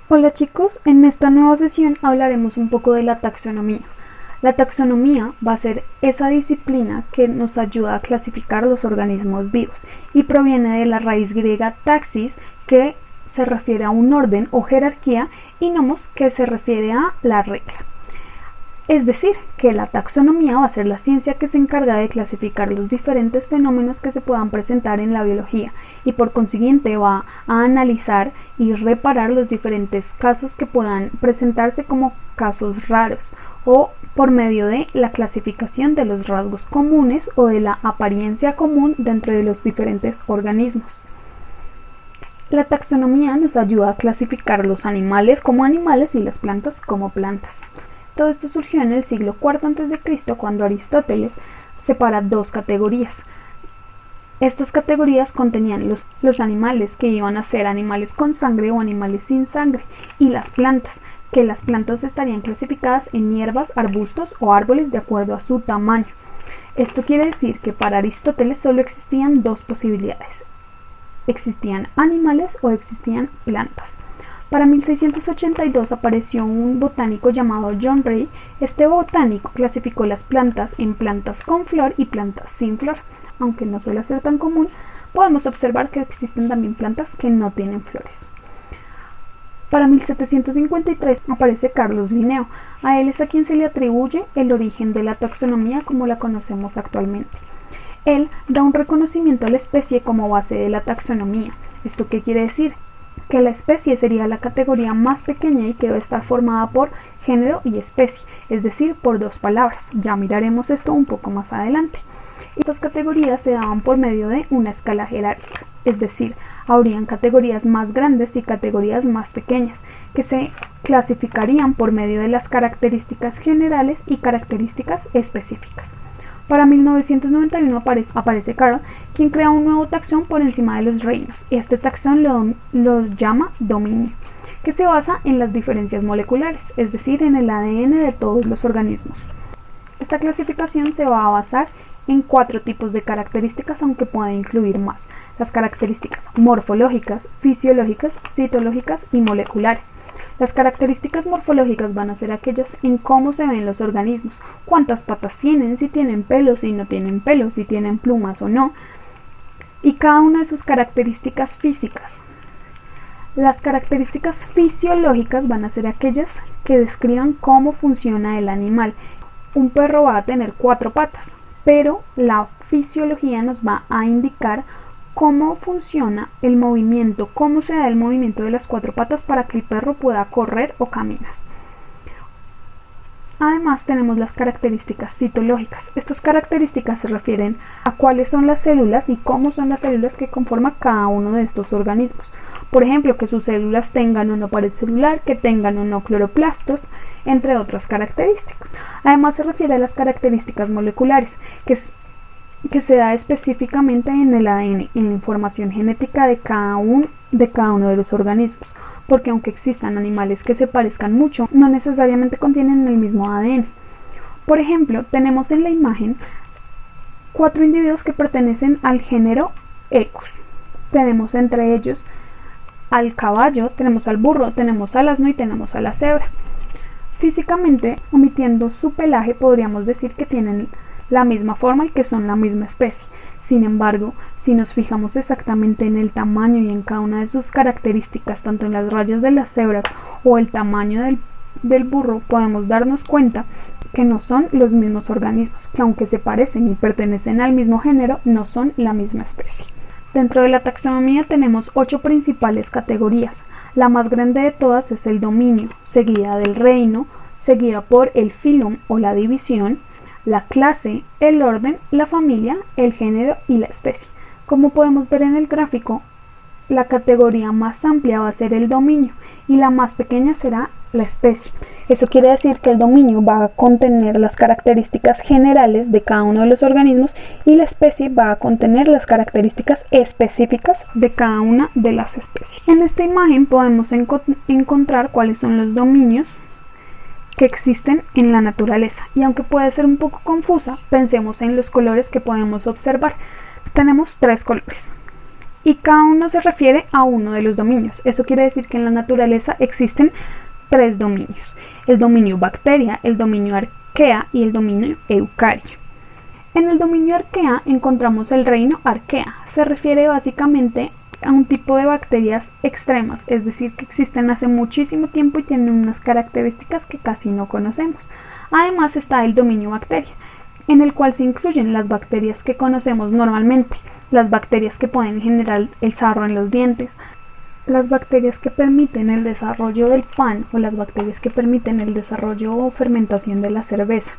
Hola chicos, en esta nueva sesión hablaremos un poco de la taxonomía. La taxonomía va a ser esa disciplina que nos ayuda a clasificar los organismos vivos y proviene de la raíz griega taxis, que se refiere a un orden o jerarquía, y nomos, que se refiere a la regla. Es decir, que la taxonomía va a ser la ciencia que se encarga de clasificar los diferentes fenómenos que se puedan presentar en la biología y por consiguiente va a analizar y reparar los diferentes casos que puedan presentarse como casos raros o por medio de la clasificación de los rasgos comunes o de la apariencia común dentro de los diferentes organismos. La taxonomía nos ayuda a clasificar los animales como animales y las plantas como plantas. Todo esto surgió en el siglo IV a.C., cuando Aristóteles separa dos categorías. Estas categorías contenían los animales, que iban a ser animales con sangre o animales sin sangre, y las plantas, que las plantas estarían clasificadas en hierbas, arbustos o árboles de acuerdo a su tamaño. Esto quiere decir que para Aristóteles solo existían dos posibilidades: existían animales o existían plantas. Para 1682 apareció un botánico llamado John Ray. Este botánico clasificó las plantas en plantas con flor y plantas sin flor. Aunque no suele ser tan común, podemos observar que existen también plantas que no tienen flores. Para 1753 aparece Carlos Linneo. A él es a quien se le atribuye el origen de la taxonomía como la conocemos actualmente. Él da un reconocimiento a la especie como base de la taxonomía. ¿Esto qué quiere decir? Que la especie sería la categoría más pequeña y que debe estar formada por género y especie, es decir, por dos palabras. Ya miraremos esto un poco más adelante. Estas categorías se daban por medio de una escala jerárquica, es decir, habrían categorías más grandes y categorías más pequeñas, que se clasificarían por medio de las características generales y características específicas. Para 1991 aparece Carroll, quien crea un nuevo taxón por encima de los reinos. Este taxón lo llama dominio, que se basa en las diferencias moleculares, es decir, en el ADN de todos los organismos. Esta clasificación se va a basar en 4 tipos de características, aunque puede incluir más: las características morfológicas, fisiológicas, citológicas y moleculares. Las características morfológicas van a ser aquellas en cómo se ven los organismos, cuántas patas tienen, si tienen pelos, si no tienen pelos, si tienen plumas o no, y cada una de sus características físicas. Las características fisiológicas van a ser aquellas que describan cómo funciona el animal. Un perro va a tener 4 patas, pero la fisiología nos va a indicar cómo funciona el movimiento, cómo se da el movimiento de las 4 patas para que el perro pueda correr o caminar. Además tenemos las características citológicas. Estas características se refieren a cuáles son las células y cómo son las células que conforman cada uno de estos organismos. Por ejemplo, que sus células tengan o no pared celular, que tengan o no cloroplastos, entre otras características. Además se refiere a las características moleculares, que se da específicamente en el ADN, en la información genética de cada uno de los organismos, porque aunque existan animales que se parezcan mucho, no necesariamente contienen el mismo ADN. Por ejemplo, tenemos en la imagen 4 individuos que pertenecen al género Equus. Tenemos entre ellos al caballo, tenemos al burro, tenemos al asno y tenemos a la cebra. Físicamente, omitiendo su pelaje, podríamos decir que tienen la misma forma y que son la misma especie. Sin embargo, si nos fijamos exactamente en el tamaño y en cada una de sus características, tanto en las rayas de las cebras o el tamaño del burro, podemos darnos cuenta que no son los mismos organismos, que aunque se parecen y pertenecen al mismo género, no son la misma especie. Dentro de la taxonomía tenemos 8 principales categorías. La más grande de todas es el dominio, seguida del reino, seguida por el filum o la división, la clase, el orden, la familia, el género y la especie. Como podemos ver en el gráfico, la categoría más amplia va a ser el dominio y la más pequeña será la especie. Eso quiere decir que el dominio va a contener las características generales de cada uno de los organismos y la especie va a contener las características específicas de cada una de las especies. En esta imagen podemos encontrar cuáles son los dominios que existen en la naturaleza, y aunque puede ser un poco confusa, pensemos en los colores que podemos observar. Tenemos 3 colores: y cada uno se refiere a uno de los dominios. Eso quiere decir que en la naturaleza existen 3 dominios: el dominio bacteria, el dominio arquea y el dominio eucaria. En el dominio arquea encontramos el reino arquea. Se refiere básicamente a un tipo de bacterias extremas, es decir, que existen hace muchísimo tiempo y tienen unas características que casi no conocemos. Además está el dominio bacteria, en el cual se incluyen las bacterias que conocemos normalmente, las bacterias que pueden generar el sarro en los dientes, las bacterias que permiten el desarrollo del pan o las bacterias que permiten el desarrollo o fermentación de la cerveza.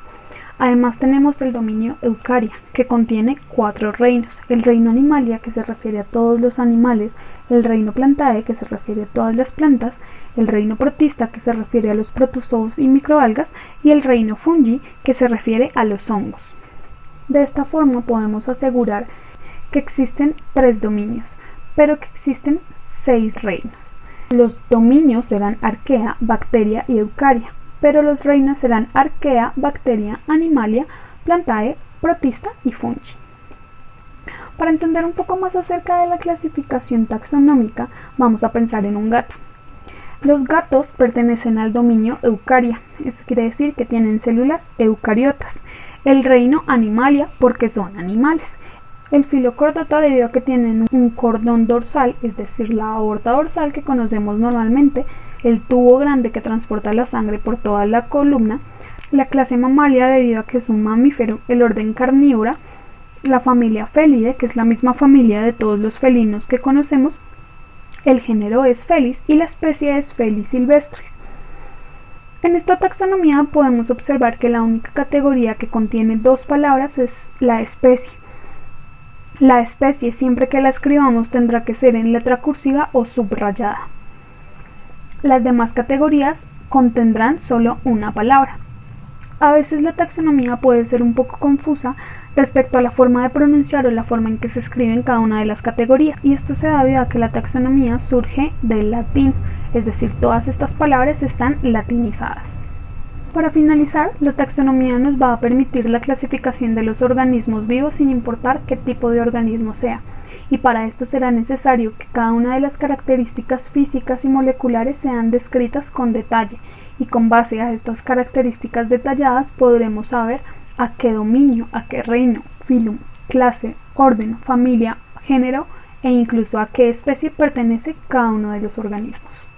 Además tenemos el dominio eucaria, que contiene 4 reinos: el reino animalia, que se refiere a todos los animales, el reino plantae, que se refiere a todas las plantas, el reino protista, que se refiere a los protozoos y microalgas, y el reino fungi, que se refiere a los hongos. De esta forma podemos asegurar que existen 3 dominios, pero que existen 6 reinos. Los dominios serán arquea, bacteria y eucaria, pero los reinos serán arquea, bacteria, animalia, plantae, protista y fungi. Para entender un poco más acerca de la clasificación taxonómica, vamos a pensar en un gato. Los gatos pertenecen al dominio eucaria, eso quiere decir que tienen células eucariotas. El reino animalia, porque son animales. El Phylochordata, debido a que tienen un cordón dorsal, es decir, la aorta dorsal que conocemos normalmente, el tubo grande que transporta la sangre por toda la columna. La clase Mammalia, debido a que es un mamífero. El orden Carnívora, la familia Felidae, que es la misma familia de todos los felinos que conocemos. El género es Felis y la especie es Felis silvestris. En esta taxonomía podemos observar que la única categoría que contiene 2 palabras es la especie. La especie, siempre que la escribamos, tendrá que ser en letra cursiva o subrayada. Las demás categorías contendrán solo una palabra. A veces la taxonomía puede ser un poco confusa respecto a la forma de pronunciar o la forma en que se escribe en cada una de las categorías, y esto se da debido a que la taxonomía surge del latín, es decir, todas estas palabras están latinizadas. Para finalizar, la taxonomía nos va a permitir la clasificación de los organismos vivos sin importar qué tipo de organismo sea, y para esto será necesario que cada una de las características físicas y moleculares sean descritas con detalle, y con base a estas características detalladas podremos saber a qué dominio, a qué reino, filum, clase, orden, familia, género e incluso a qué especie pertenece cada uno de los organismos.